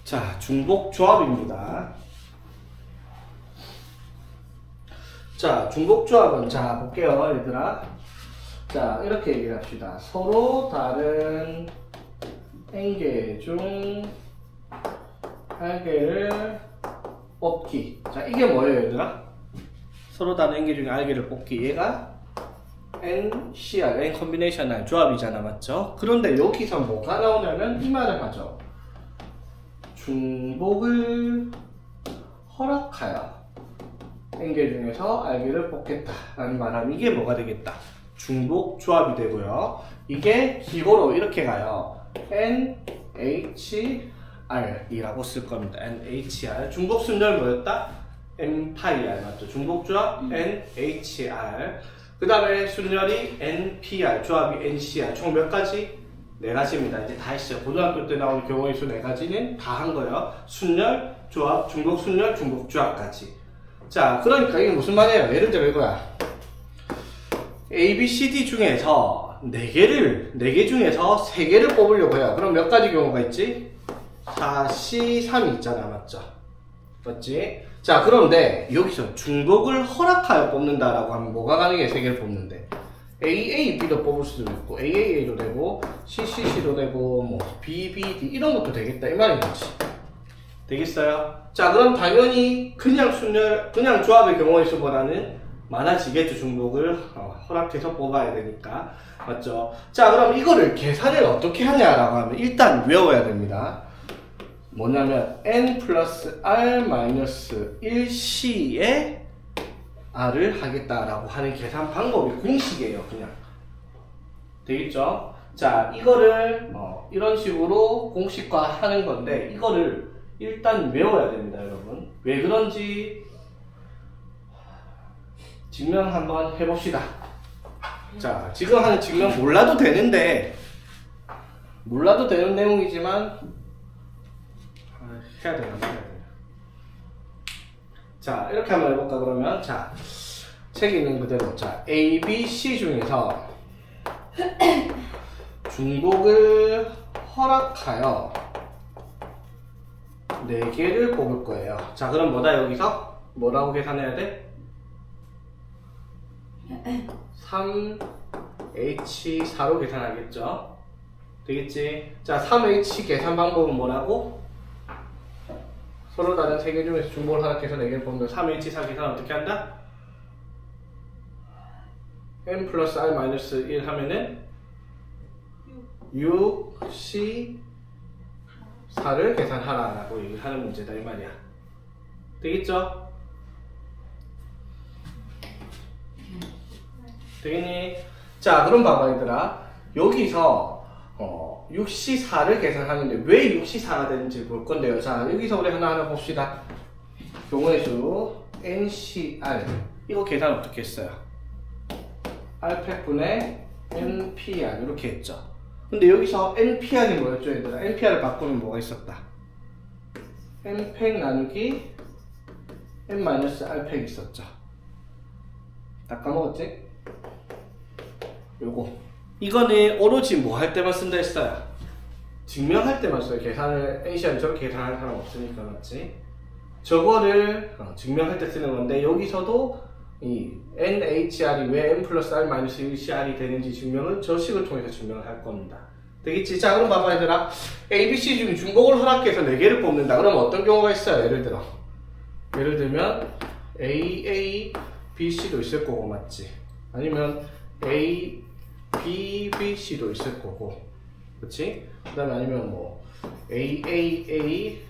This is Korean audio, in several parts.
자, 중복 조합입니다. 자, 중복 조합은 자, 볼게요, 얘들아. 자, 이렇게 얘기를 합시다. 서로 다른 n개 중 al개를 뽑기. 자, 이게 뭐예요, 얘들아? 서로 다른 n개 중에 al개를 뽑기. 얘가 NCR, N 컨비네이셔널 조합이잖아, 맞죠? 그런데 여기서 뭐가 나오냐면 이 말을 하죠. 중복을 허락하여 n개 중에서 al개를 뽑겠다 라는 말하면 이게 뭐가 되겠다? 중복 조합이 되고요. 이게 기호로 이렇게 가요. NHR이라고 쓸 겁니다. NHR. 중복 순열 뭐였다? N-R 맞죠? 중복 조합 NHR. 그 다음에 순열이 NPR, 조합이 NCR. 총 몇 가지? 네 가지입니다. 이제 다 했어요. 고등학교 때 나온 경우의 수 네 가지는 다 한 거예요. 순열, 조합, 중복 순열, 중복 조합까지. 자, 그러니까 이게 무슨 말이에요? 예를 들어 이거야. A, B, C, D 중에서 4개 중에서 3개를 뽑으려고 해요. 그럼 몇 가지 경우가 있지? 4, C, 3이 있잖아. 맞죠? 맞지? 자, 그런데 여기서 중복을 허락하여 뽑는다라고 하면 뭐가 가능해? 3개를 뽑는데. A, A, B도 뽑을 수도 있고, A, A, A도 되고, C, C, C도 되고, 뭐, B, B, D 이런 것도 되겠다. 이 말인 거지. 되겠어요? 자, 그럼 당연히 그냥 순열, 그냥 조합의 경우의 수보다는 많아지겠죠. 중복을 허락해서 뽑아야 되니까. 맞죠? 자, 그럼 이거를 계산을 어떻게 하냐라고 하면 일단 외워야 됩니다. 뭐냐면 n 플러스 r 마이너스 1c에 r을 하겠다라고 하는 계산 방법이 공식이에요. 그냥. 되겠죠? 자, 이거를 이런 식으로 공식화하는 건데 이거를 일단 외워야 됩니다, 여러분. 왜 그런지 증명 한번 해봅시다. 자, 지금 하는 증명 몰라도 되는데 몰라도 되는 내용이지만 해야 되나 해야 되나. 자, 이렇게 한번 해볼까 그러면. 자, 책에 있는 그대로. 자, A, B, C 중에서 중복을 허락하여 4개를 뽑을 거예요. 자, 그럼 뭐다 여기서? 뭐라고 계산해야 돼? 3H4로 계산하겠죠? 되겠지? 자, 3H 계산 방법은 뭐라고? 서로 다른 3개 중에서 중복을 허락해서 4개를 뽑는 3H4 계산 어떻게 한다? n 플러스 r 마이너스 1 하면은 6C4를 계산하라라고 얘기를 하는 문제다 이 말이야. 되겠죠? 되겠니? 자, 그럼 봐봐 얘들아. 여기서 6C4를 계산하는데 왜 6C4가 되는지 볼 건데요. 자, 여기서 우리 하나하나 봅시다. 경우의 수 NCR 이거 계산 어떻게 했어요? R팩분의 NPR 이렇게 했죠. 근데 여기서 NPR이 뭐였죠 얘들아? NPR을 바꾸면 뭐가 있었다? N팩 나누기 N-R팩 있었죠. 다 까먹었지? 요거 이거는 오로지 뭐 할 때만 쓴다 했어요? 증명할 때만 써요. 계산을 NCR은 저렇게 계산하는 사람 없으니까. 맞지? 저거를 증명할 때 쓰는 건데 여기서도 이 NHR이 왜 N 플러스 R 마이너스 1CR이 되는지 증명은 저 식을 통해서 증명을 할 겁니다. 되겠지? 자, 그럼 봐봐 얘들아. A, B, C 중에 중복을 허락해서 4개를 뽑는다. 그럼 어떤 경우가 있어요? 예를 들면 A, A, B, C도 있을 거고 맞지? 아니면 A, B, B, C도 있을 거고 그치? 그 다음에 아니면 뭐 A, A, A,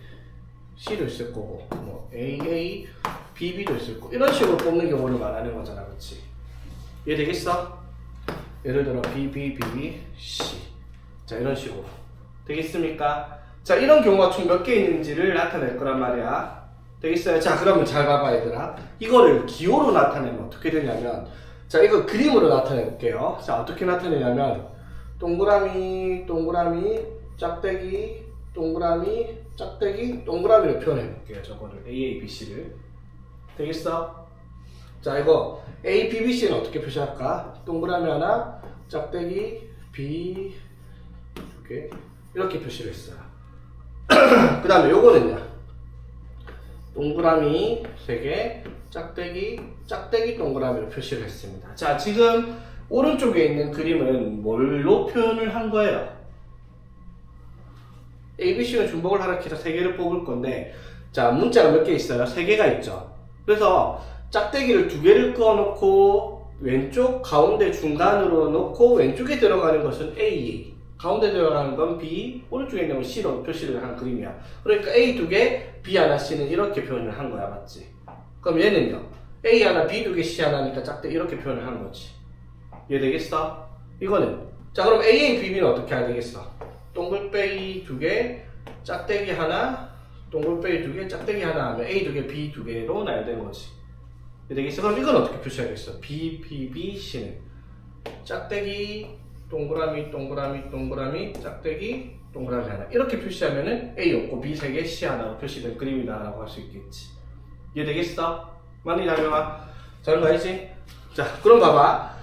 C도 있을 거고 뭐 A, A, B, B도 있을 거고 이런 식으로 뽑는 경우를 말하는 거잖아. 그치? 이해되겠어? 예를 들어 B, B, B, C 자, 이런 식으로 되겠습니까? 자, 이런 경우가 총 몇 개 있는지를 나타낼 거란 말이야. 되겠어요? 자, 그러면 잘 봐봐 얘들아. 이거를 기호로 나타내면 어떻게 되냐면 자, 이거 그림으로 나타내 볼게요. 자, 어떻게 나타내냐면 동그라미, 동그라미, 짝대기, 동그라미, 짝대기, 동그라미로 표현해 볼게요. 저거를 A, A, B, C를. 되겠어? 자, 이거 A, B, B, C는 어떻게 표시할까? 동그라미 하나, 짝대기, B, 이렇게 표시를 했어요. 그 다음에 요거는요. 동그라미 3개, 짝대기 동그라미로 표시를 했습니다. 자, 지금 오른쪽에 있는 그림은 뭘로 표현을 한 거예요? ABC는 중복을 하락해서 3개를 뽑을 건데, 자, 문자가 몇 개 있어요? 3개가 있죠. 그래서 짝대기를 2개를 그어놓고 왼쪽 가운데 중간으로 놓고 왼쪽에 들어가는 것은 A, 가운데 들어가는 건 B, 오른쪽에 있는 건 C로 표시를 한 그림이야. 그러니까 A 2개, B 하나, C는 이렇게 표현을 한 거야, 맞지? 그럼 얘는요? A 하나, B 2개, C 하나니까 짝대기 이렇게 표현을 한 거지. 이해되겠어? 이거는 자, 그럼 AA, BB는 어떻게 해야 되겠어? 동글뱅이 2개, 짝대기 하나, 동글뱅이 2개, 짝대기 하나 하면 A 2개, B 2개로 나야 되는 거지. 이해되겠어? 그럼 이건 어떻게 표시하겠어? B, B, B, C는 짝대기, 동그라미, 짝대기, 동그라미 하나. 이렇게 표시하면은 A 없고 B 3개, C 하나로 표시된 그림이다라고 할 수 있겠지. 이해되겠어? 많이 나경아? 잘 가야지? 자, 그럼 봐봐.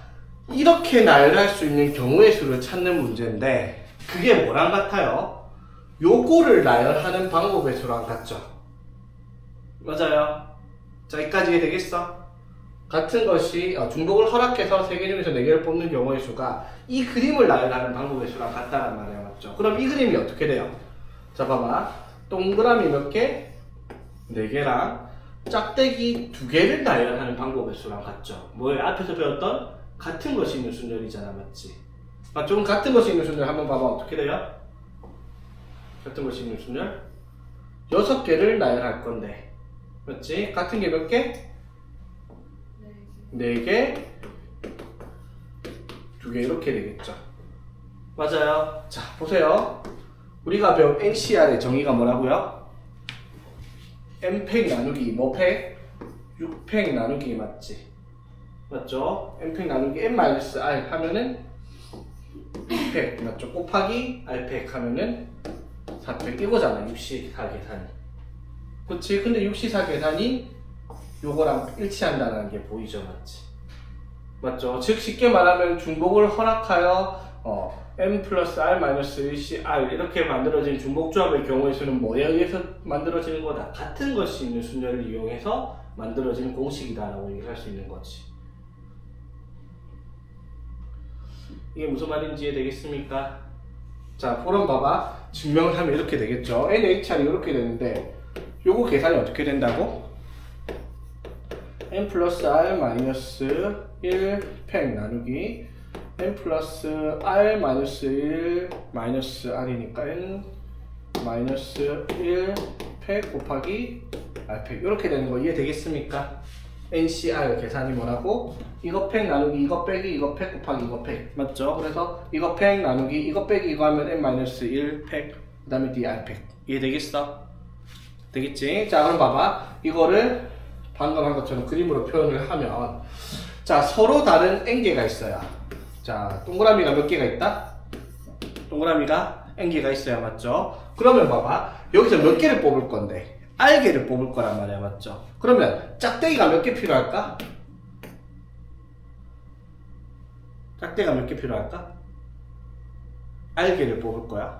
이렇게 나열할 수 있는 경우의 수를 찾는 문제인데, 그게 뭐랑 같아요? 요거를 나열하는 방법의 수랑 같죠? 맞아요. 자, 여기까지 이해되겠어? 같은 것이 중복을 허락해서 3개 중에서 4개를 뽑는 경우의 수가 이 그림을 나열하는 방법의 수랑 같다는 말이야, 맞죠? 그럼 이 그림이 어떻게 돼요? 자, 봐봐. 동그라미 몇 개? 4개랑 짝대기 2개를 나열하는 방법의 수랑 같죠? 뭐예요? 앞에서 배웠던 같은 것이 있는 순열이잖아, 맞지? 맞죠? 그럼 같은 것이 있는 순열 한번 봐봐. 어떻게 돼요? 같은 것이 있는 순열 6개를 나열할 건데, 맞지? 같은 게 몇 개? 4개, 2개 이렇게 되겠죠. 맞아요. 자, 보세요. 우리가 배운 NCR의 정의가 뭐라고요? N팩 나누기 뭐 팩? 6팩 나누기 맞지? 맞죠? N팩 나누기 N-R 하면은 6팩 맞죠? 곱하기 R팩 하면은 4팩 이거잖아. 6시4 계산이. 그치? 근데 6시4 계산이 요거랑 일치한다는 게 보이죠, 맞지? 맞죠? 즉 쉽게 말하면 중복을 허락하여 M 플러스 R 마이너스 1C R 이렇게 만들어진 중복조합의 경우의 수는 뭐에 의해서 만들어지는 거다? 같은 것이 있는 순열을 이용해서 만들어진 공식이다라고 얘기할 수 있는 거지. 이게 무슨 말인지 이해되겠습니까? 자, 그럼 봐봐. 증명을 하면 이렇게 되겠죠. NHR이 이렇게 되는데 요거 계산이 어떻게 된다고? N 플러스 R 마이너스 1 팩 나누기 N 플러스 R 마이너스 1 마이너스 R이니까 N 마이너스 1 팩 곱하기 R 팩 이렇게 되는 거 이해되겠습니까? NCR 계산이 뭐라고? 이거 팩 나누기 이거 빼기 이거 팩 곱하기 이거 팩 맞죠? 그래서 이거 팩 나누기 이거 빼기 이거 하면 N 마이너스 1 팩 그 다음에 D R 팩 이해되겠어? 되겠지? 자, 그럼 봐봐. 이거를 방금 한 것처럼 그림으로 표현을 하면 자, 서로 다른 n개가 있어요. 자, 동그라미가 몇 개가 있다? 동그라미가 n개가 있어야 맞죠? 그러면 봐봐. 여기서 몇 개를 뽑을 건데 R개를 뽑을 거란 말이야, 맞죠? 그러면 짝대기가 몇 개 필요할까? 짝대기가 몇 개 필요할까? R개를 뽑을 거야.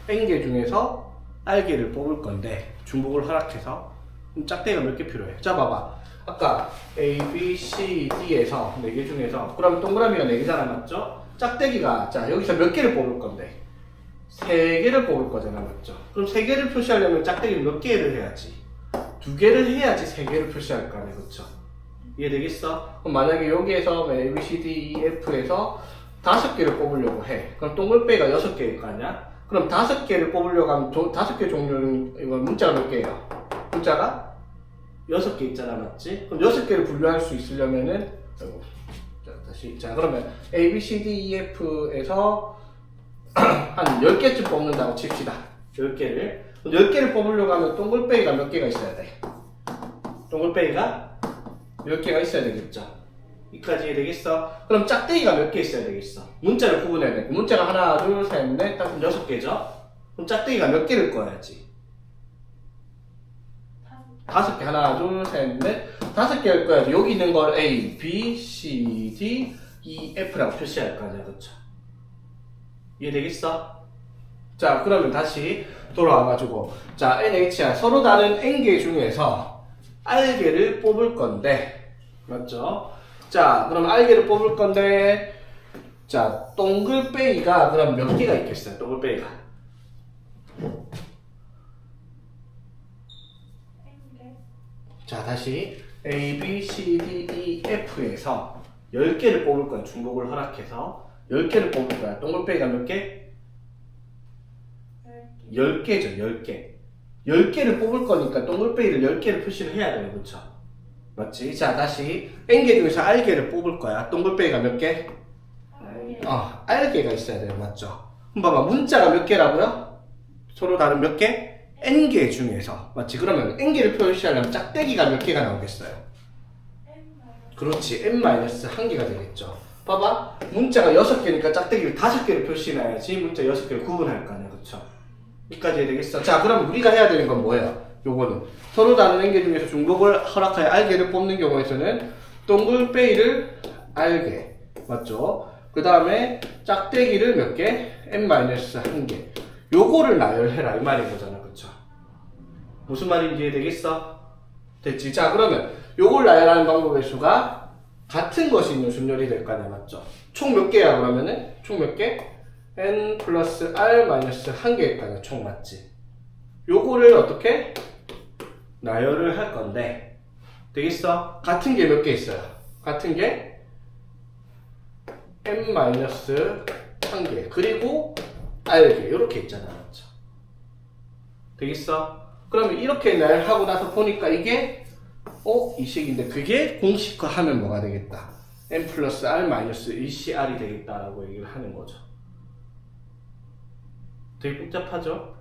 n개 중에서 R개를 뽑을 건데 중복을 허락해서 그럼 짝대기가 몇 개 필요해? 자, 봐봐. 아까 A, B, C, D에서 4개 중에서 그럼 동그라미가 4개잖아, 맞죠? 짝대기가 자, 여기서 몇 개를 뽑을 건데 3개를 뽑을 거잖아, 맞죠? 그럼 3개를 표시하려면 짝대기를 몇 개를 해야지? 2개를 해야지 3개를 표시할 거 아니야, 그쵸? 이해되겠어? 그럼 만약에 여기에서 A, B, C, D, E, F에서 5개를 뽑으려고 해. 그럼 동글뱅이가 6개일 거 아니야? 그럼 5개를 뽑으려고 하면 5개 종류는 이거 문자가 몇 개예요? 문자가 6개 있잖아, 맞지? 그럼 6개를 분류할 수 있으려면은 자, 다시 자, 그러면 A, B, C, D, E, F에서 한 10개쯤 뽑는다고 칩시다. 10개를. 10개를 뽑으려고 하면 동글뱅이가 몇 개가 있어야 돼? 동글뱅이가 10개가 있어야 되겠죠? 여기까지 이해되겠어? 그럼 짝대기가 몇 개 있어야 되겠어? 문자를 구분해야 돼. 문자가 하나, 둘, 셋, 넷, 다섯, 6개죠? 그럼 짝대기가 몇 개를 꺼야지? 5개. 하나, 둘, 셋, 넷. 5개를 꺼야지. 여기 있는 걸 A, B, C, D, E, F라고 표시할 거 아니야, 그쵸? 이해되겠어? 자, 그러면 다시 돌아와가지고, 자, NHR 서로 다른 N개 중에서 R개를 뽑을 건데, 맞죠? 자, 그럼 R개를 뽑을 건데, 자, 동글뱅이가 그럼 몇 개가 있겠어요? 동글뱅이가. 자, 다시 A, B, C, D, E, F에서 10개를 뽑을 거야. 중복을 허락해서 10개를 뽑을 거야. 동글뱅이가 몇 개? 10개죠. 10개. 10개를 뽑을 거니까 동글뱅이를 10개를 표시를 해야 돼요. 그쵸? 맞지? 자, 다시 N개 중에서 R개를 뽑을 거야. 동글뱅이가 몇 개? R개가 있어야 돼요. 맞죠? 그럼 봐봐. 문자가 몇 개라고요? 서로 다른 몇 개? N개 중에서. 맞지? 그러면 N개를 표시하려면 짝대기가 몇 개가 나오겠어요? 그렇지. N-1개가 되겠죠. 봐봐. 문자가 6개니까 짝대기를 5개를 표시해야지 문자 6개를 구분할 거 아니야. 그쵸? 여기까지 해야 되겠어. 자, 그럼 우리가 해야 되는 건 뭐예요? 요거는 서로 다른 N개 중에서 중복을 허락하여 R개를 뽑는 경우에서는 동글뱅이를 R개. 맞죠? 그 다음에 짝대기를 몇 개? N-1개. 요거를 나열해라 이 말인 거잖아. 그쵸? 무슨 말인지 이해되겠어? 됐지? 자, 그러면 요걸 나열하는 방법의 수가 같은 것이 있는 순열이 될 거 아니야. 맞죠? 총 몇 개야 그러면은? 총 몇 개? N 플러스 R 마이너스 1개일 거 아니야. 총 맞지? 요거를 어떻게? 나열을 할 건데 되겠어? 같은 게 몇 개 있어요? 같은 게 N 마이너스 1개 그리고 R개 요렇게 있잖아. 맞죠? 되겠어? 그러면 이렇게 나열하고 나서 보니까 이게 이 식인데 그게 공식화하면 뭐가 되겠다? N 플러스 R 마이너스 1CR이 되겠다라고 얘기를 하는 거죠. 되게 복잡하죠?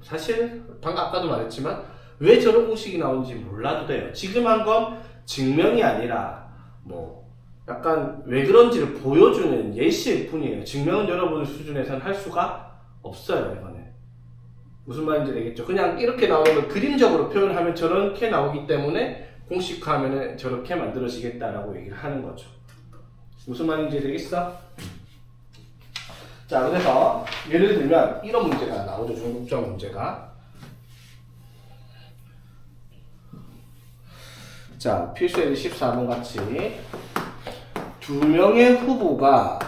사실 방금 아까도 말했지만 왜 저런 공식이 나오는지 몰라도 돼요. 지금 한 건 증명이 아니라 뭐 약간 왜 그런지를 보여주는 예시일 뿐이에요. 증명은 여러분 수준에서는 할 수가 없어요. 이거는 무슨 말인지 되겠죠? 그냥 이렇게 나오는 걸 그림적으로 표현하면 저렇게 나오기 때문에 공식화하면 저렇게 만들어지겠다라고 얘기를 하는 거죠. 무슨 말인지 되겠어? 자, 그래서 예를 들면 이런 문제가 나오죠. 중국적 문제가. 자, 필수의 14번 같이 두 명의 후보가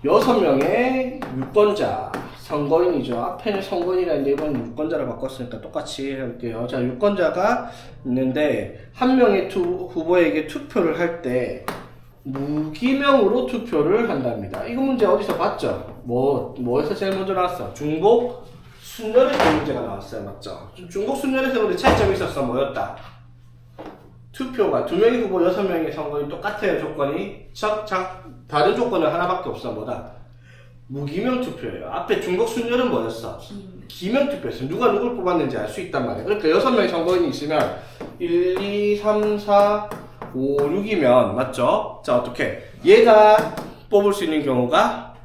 6명의 유권자, 선거인이죠. 앞에는 선거인이라는데 이번 유권자를 바꿨으니까 똑같이 할게요. 자, 유권자가 있는데 한 명의 후보에게 투표를 할 때 무기명으로 투표를 한답니다. 이거 문제 어디서 봤죠? 뭐에서 제일 먼저 나왔어? 중복 순열에서 문제가 나왔어요. 맞죠? 중복 순열에서 근데 차이점이 있었어. 뭐였다? 투표가 두 명의 후보 6명의 선거인 똑같아요. 조건이 다른 조건은 하나밖에 없어. 뭐다? 무기명 투표예요. 앞에 중복 순열은 뭐였어? 기명 투표였어. 누가 누굴 뽑았는지 알 수 있단 말이에요. 그러니까 6명의 선거인이 있으면 1, 2, 3, 4, 5, 6이면 맞죠? 자, 어떻게? 얘가 뽑을 수 있는 경우가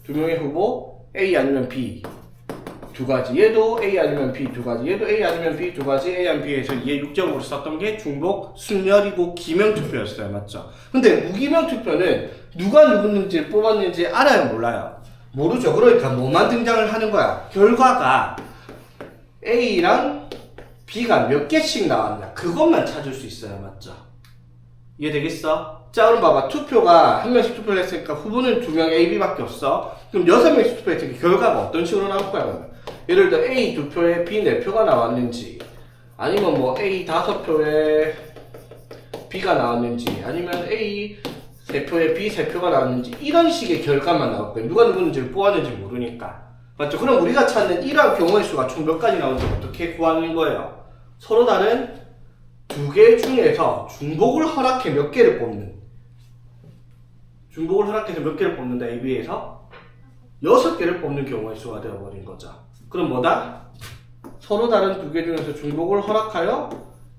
두 명의 후보 A 아니면 B 두 가지. 얘도 A 아니면 B 두 가지. 얘도 A 아니면 B 두 가지. A 아니면 B에서 얘 6점으로 썼던 게 중복 순열이고 기명 투표였어요. 맞죠? 근데 무기명 투표는 누가 누구는지 뽑았는지 알아요? 몰라요? 모르죠. 그러니까 뭐만 등장을 하는 거야? 결과가 A랑 B가 몇 개씩 나왔냐? 그것만 찾을 수 있어요. 맞죠? 이해되겠어? 자, 그럼 봐봐. 투표가 한 명씩 투표를 했으니까 후보는 2명 A, B밖에 없어. 그럼 6명씩 투표했으니까 결과가 어떤 식으로 나올 거야? 그러면? 예를 들어 A 2표에 B 4표가 나왔는지 아니면 뭐 A 5표에 B가 나왔는지 아니면 A 3표에 B 3표가 나왔는지 이런 식의 결과만 나올 거예요. 누가 누구는지 뽑았는지 모르니까. 맞죠? 그럼 우리가 찾는 이러한 경우의 수가 총 몇 가지 나오는지 어떻게 구하는 거예요? 서로 다른 두 개 중에서 중복을 허락해 몇 개를 뽑는. 중복을 허락해서 몇 개를 뽑는다. AB에서 6개를 뽑는 경우의 수가 되어버린 거죠. 그럼 뭐다? 서로 다른 두 개 중에서 중복을 허락하여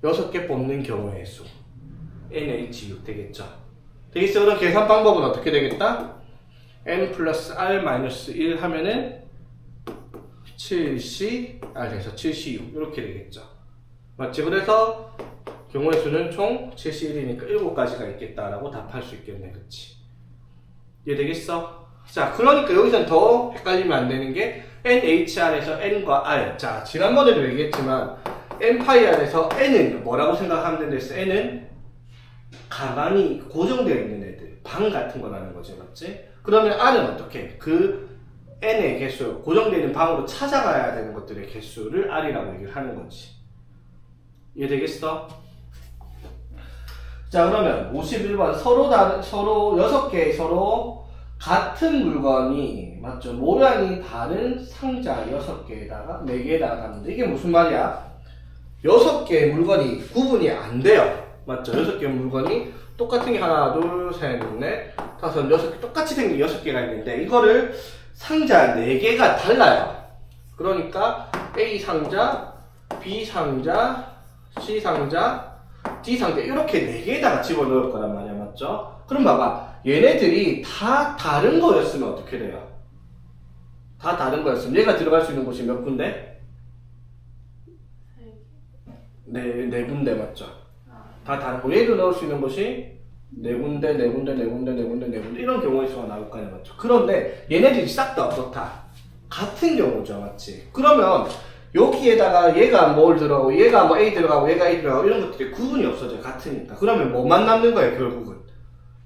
6개 뽑는 경우의 수. NH6 되겠죠. 되겠어? 그럼 계산 방법은 어떻게 되겠다? N 플러스 R 마이너스 1 하면은 7CR에서 7C6 이렇게 되겠죠. 맞지? 그래서 경우의 수는 총 71이니까 7가지가 있겠다라고 답할 수 있겠네. 그치? 이해되겠어? 자, 그러니까 여기선 더 헷갈리면 안 되는 게 NHR에서 N과 R. 자, 지난번에도 얘기했지만 N파이R에서 N은 뭐라고 생각하면 된다. N은 가만히 고정되어 있는 애들, 방 같은 거라는 거지, 맞지? 그러면 R은 어떻게? 그 N의 개수, 고정되어 있는 방으로 찾아가야 되는 것들의 개수를 R이라고 얘기를 하는 거지. 이해되겠어? 자, 그러면 51번 서로 6개의 서로 같은 물건이 맞죠? 모양이 다른 상자 6개에다가 4개에다가 담는데 이게 무슨 말이야? 6개의 물건이 구분이 안 돼요. 맞죠? 6개의 물건이 똑같은 게 하나, 둘, 셋, 넷, 다섯, 6개 똑같이 생긴 6개가 있는데 이거를 상자 4개가 달라요. 그러니까 A 상자, B 상자, C 상자, D 상자 이렇게 4개에다가 집어넣을 거란 말이야. 맞죠? 그럼 봐봐. 얘네들이 다 다른 거였으면 어떻게 돼요? 다 다른 거였으면 얘가 들어갈 수 있는 곳이 몇 군데? 네 군데 맞죠? 다 다른 거. 얘도 넣을 수 있는 곳이 4군데 이런 경우의 수가 나올 거 아니야. 맞죠? 그런데 얘네들이 싹 다 어떻다? 같은 경우죠. 맞지? 그러면 여기에다가 얘가 뭘 들어가고 얘가 뭐 A 들어가고 얘가 A 들어가고 이런 것들이 구분이 없어져요. 같으니까. 그러면 뭐만 남는 거예요, 결국은?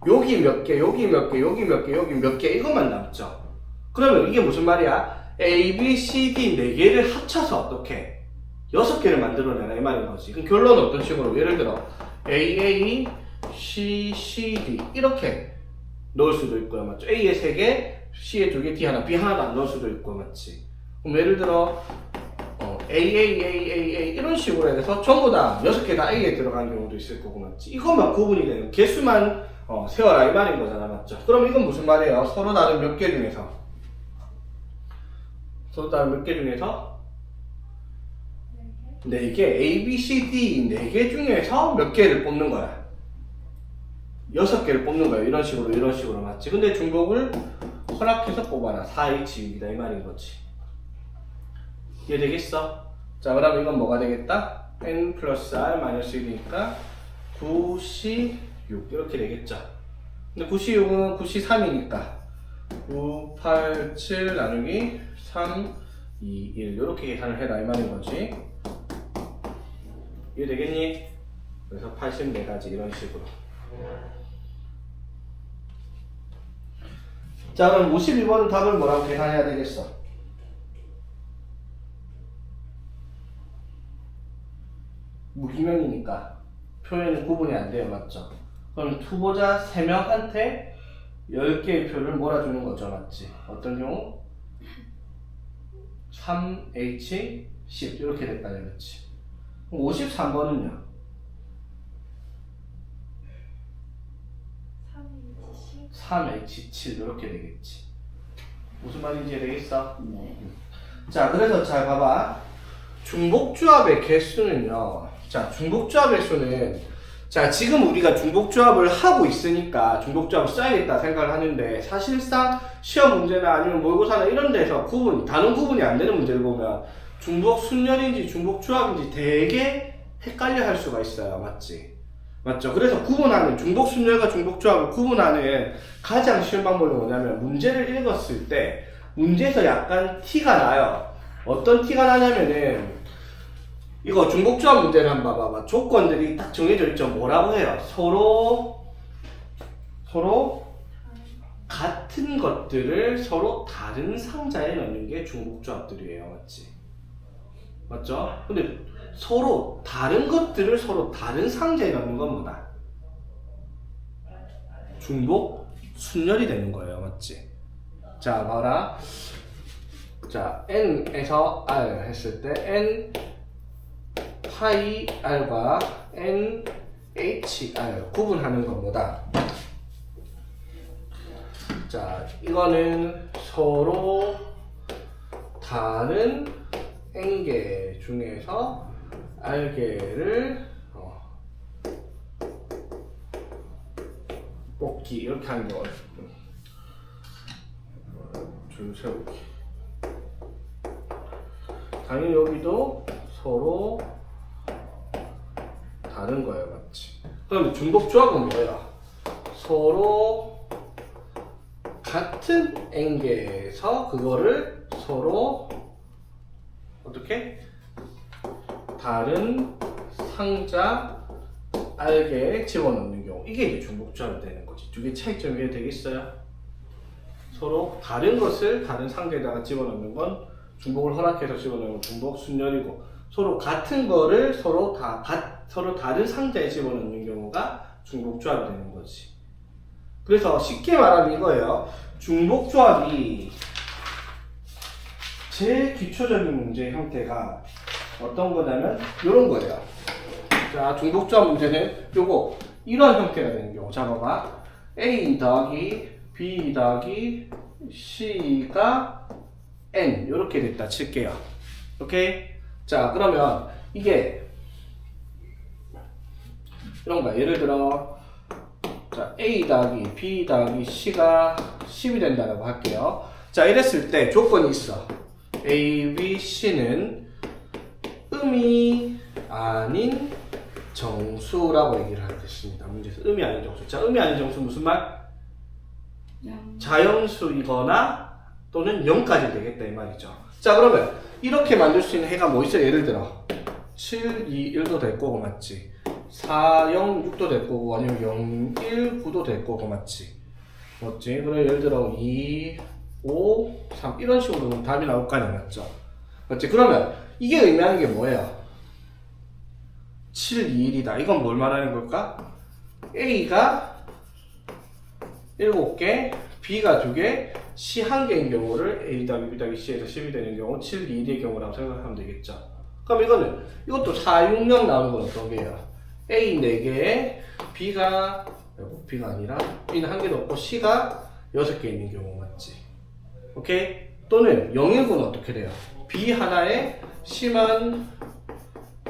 여기 몇 개, 여기 몇 개, 여기 몇 개, 여기 몇 개 이것만 남죠. 그러면 이게 무슨 말이야? A, B, C, D 4개를 합쳐서 어떻게? 6개를 만들어내라 이 말인 거지. 그럼 결론은 어떤 식으로? 예를 들어 A, A, C, C, D 이렇게 넣을 수도 있고요. 맞죠? A에 3개, C에 2개, D 하나, B 하나도 안 넣을 수도 있고 맞지? 그럼 예를 들어 A 이런 식으로 해서 전부 다 6개 다 A에 들어가는 경우도 있을 거고 맞지? 이것만 구분이 되는 개수만 세워라 이 말인 거잖아. 맞죠? 그럼 이건 무슨 말이에요? 서로 다른 몇 개 중에서 서로 다른 몇 개 중에서 4개 A, B, C, D 4개 중에서 몇 개를 뽑는 거야? 6개를 뽑는 거야. 이런 식으로 맞지? 근데 중복을 허락해서 뽑아라. 4H입니다 이 말인 거지. 이해되겠어? 자, 그럼 이건 뭐가 되겠다? N 플러스 R 마이너스 1이니까 9C6 이렇게 되겠죠. 근데 9C6은 9C3이니까 9, 8, 7 나누기 3, 2, 1 이렇게 계산을 해라 이 말인 거지. 이해되겠니? 그래서 84가지 이런 식으로. 자, 그럼 52번 답을 뭐라고 계산해야 되겠어? 무기명이니까 표현은 구분이 안 돼요. 맞죠? 그럼 투보자 3명한테 10개의 표를 몰아주는 거죠. 맞지? 어떤 경우? 3H10 이렇게 됐다. 그렇지? 53번은요? 3H7 이렇게 되겠지. 무슨 말인지 이해되겠어? 네. 자, 그래서 잘 봐봐. 중복조합의 개수는요. 자, 중복조합의 수는 자, 지금 우리가 중복조합을 하고 있으니까 중복조합을 써야겠다 생각을 하는데 사실상 시험 문제나 아니면 모의고사나 이런 데서 단원 구분이 안 되는 문제를 보면 중복 순열인지 중복 조합인지 되게 헷갈려 할 수가 있어요. 맞지? 맞죠? 그래서 구분하는 중복 순열과 중복 조합을 구분하는 가장 쉬운 방법이 뭐냐면 문제를 읽었을 때 문제에서 약간 티가 나요. 어떤 티가 나냐면은 이거 중복 조합 문제를 한번 봐봐. 조건들이 딱 정해져 있죠. 뭐라고 해요? 서로 같은 것들을 서로 다른 상자에 넣는 게 중복 조합들이에요. 맞지? 맞죠? 근데 서로 다른 것들을 서로 다른 상자에 넣는 건 뭐다? 중복 순열이 되는 거예요. 맞지? 자, 봐라. 자, N에서 R 했을 때 N 파이 R과 N H R 구분하는 것보다 자, 이거는 서로 다른 N개 중에서 R개를 뽑기 이렇게 하는 거예요. 줄 세우기. 당연히 여기도 서로 다른 거예요. 맞지? 그럼 중복 조합은 뭐야? 서로 같은 N개에서 그거를 서로 어떻게? 다른 상자 R개에 집어넣는 경우, 이게 이제 중복조합이 되는 거지. 두 개 차이점이 이해되겠어요? 서로 다른 것을 다른 상자에다가 집어넣는 건 중복을 허락해서 집어넣는 건 중복 순열이고, 서로 같은 거를 서로 다른 상자에 집어넣는 경우가 중복조합이 되는 거지. 그래서 쉽게 말하면 이거예요. 중복조합이 제일 기초적인 문제의 형태가 어떤 거냐면 이런 거예요. 자, 중복조합 문제는 요거 이런 형태가 되는 경우. 자, 봐봐. A 더하기 B 더하기 C가 N 이렇게 됐다 칠게요. 오케이? 자, 그러면 이게 이런 거야. 예를 들어 자, A 더하기 B 더하기 C가 10이 된다고 할게요. 자, 이랬을 때 조건이 있어. A, B, C는 음이 아닌 정수라고 얘기를 하겠습니다. 문제에서 음이 아닌 정수. 자, 음이 아닌 정수 무슨 말? 자연수이거나 또는 0까지 되겠다 이 말이죠. 자, 그러면 이렇게 만들 수 있는 해가 뭐 있어요? 예를 들어 7, 2, 1도 될 거고 맞지? 4, 0, 6도 될 거고 아니면 0, 1, 9도 될 거고 맞지? 맞지? 그럼 예를 들어 2, 5, 3 이런 식으로 답이 나올 거 아니야 맞죠? 맞지? 그러면 이게 의미하는 게 뭐예요? 7, 2, 1이다. 이건 뭘 말하는 걸까? A가 7개, B가 2개, C 1개인 경우를 A 더하기 B 더하기 C에서 10이 되는 경우 7, 2, 1의 경우라고 생각하면 되겠죠. 그럼 이것도 4, 6, 0 나오는 건 어떤 게요? A 4개에 B가 아니라 B는 1개도 없고 C가 6개 있는 경우 맞지? 오케이? 또는 0, 1, 9는 어떻게 돼요? B 하나에 C만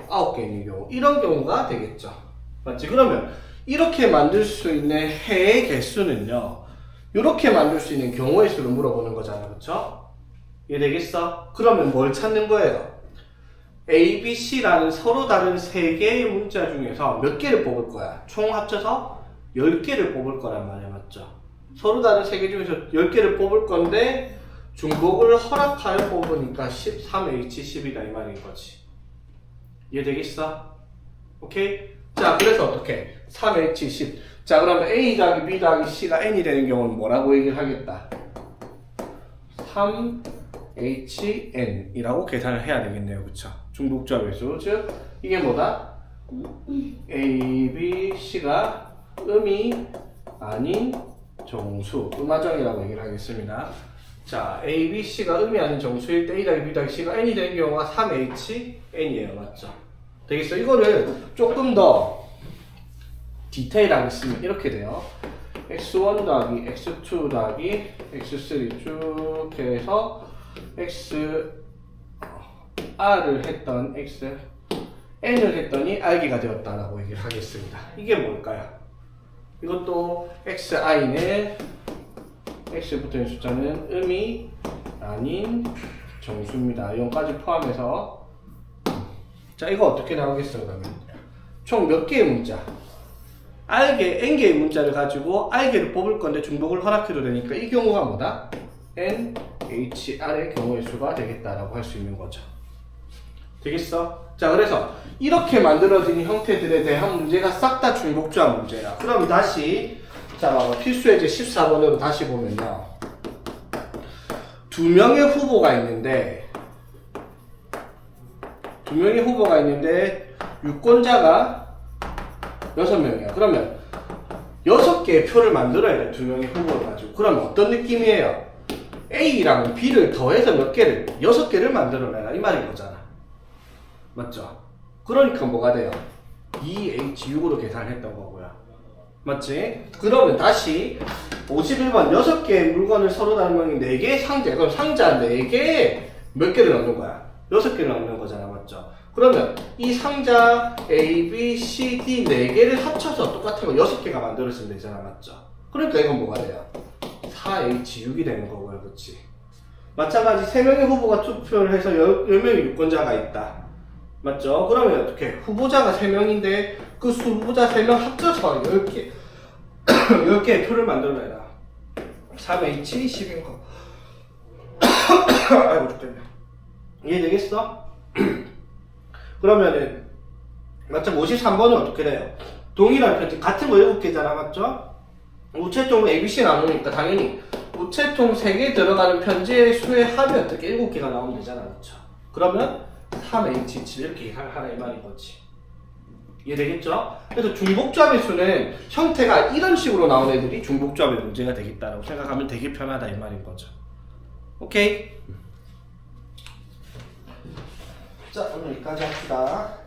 9개 있는 경우 이런 경우가 되겠죠. 맞지? 그러면 이렇게 만들 수 있는 해의 개수는요 이렇게 만들 수 있는 경우의 수를 물어보는 거잖아. 그쵸? 이해되겠어? 그러면 뭘 찾는 거예요? A, B, C라는 서로 다른 3개의 문자 중에서 몇 개를 뽑을 거야? 총 합쳐서 10개를 뽑을 거란 말이야. 맞죠? 서로 다른 3개 중에서 10개를 뽑을 건데 중복을 허락하여 뽑으니까 13H10이다 이 말인 거지. 이해되겠어? 오케이? 자, 그래서 어떻게? 3H10. 자, 그러면 A 더하기 B 더하기 C가 N이 되는 경우는 뭐라고 얘기를 하겠다? 3HN이라고 계산을 해야 되겠네요. 그쵸? 중복조합의 수. 즉, 이게 뭐다? A, B, C가 음이 아닌 정수, 음화정이라고 얘기를 하겠습니다. 자, A, B, C가 음이 아닌 정수일 때 A 더하기 B 더하기 C가 N이 되는 경우가 3HN이에요. 맞죠? 되겠어? 이거를 조금 더 디테일하게 쓰면 이렇게 돼요. x1 더하기 x2 더하기 x3 쭉 해서 xr을 했던 n을 했더니 r개가 되었다라고 얘기를 하겠습니다. 이게 뭘까요? 이것도 xi는 x 붙어있는 숫자는 음이 아닌 정수입니다. 0까지 포함해서. 자, 이거 어떻게 나오겠어요? 그러면 총 몇 개의 문자? n개의 문자를 가지고 r개를 뽑을 건데 중복을 허락해도 되니까 이 경우가 뭐다? NHR의 경우의 수가 되겠다라고 할 수 있는 거죠. 되겠어? 자, 그래서 이렇게 만들어진 형태들에 대한 문제가 싹 다 중복조합 문제야. 그럼 다시 자, 봐봐. 필수예제 14번으로 다시 보면요. 2명의 후보가 있는데 유권자가 6명이야. 그러면 6개의 표를 만들어야 돼. 2명의 후보를 가지고. 그러면 어떤 느낌이에요? A랑 B를 더해서 몇 개를? 6개를 만들어내라. 이 말인 거잖아. 맞죠? 그러니까 뭐가 돼요? 2H6으로 계산했던 거고요. 맞지? 그러면 다시 51번 6개의 물건을 서로 다른 4개의 상자. 그럼 상자 4개에 몇 개를 넣는 거야? 6개를 넣는 거잖아. 맞죠? 그러면 이 상자 A, B, C, D 4개를 합쳐서 똑같은 거 6개가 만들어지면 되잖아. 맞죠? 그러니까 이건 뭐가 돼요? 4H6이 되는 거고요. 그렇지? 마찬가지 3명의 후보가 투표를 해서 10명의 유권자가 있다. 맞죠? 그러면 어떻게? 후보자가 3명인데 그 후보자 3명 합쳐서 10개의 표를 만들어내라. 3H 10인 거. 아이고 죽겠네. 이해되겠어? 그러면은 맞죠? 53번은 어떻게 돼요? 동일한 편지 같은 거 7개잖아, 맞죠? 우체통 ABC 나누니까 당연히 우체통 3개 들어가는 편지의 수의 합이 어떻게 7개가 나오면 되잖아, 그렇죠? 그러면 3H7 이렇게 하나 이 말인 거지. 이해되겠죠? 그래서 중복조합의 수는 형태가 이런 식으로 나온 애들이 중복조합의 문제가 되겠다라고 생각하면 되게 편하다 이 말인 거죠. 오케이? 자, 오늘 여기까지 합시다.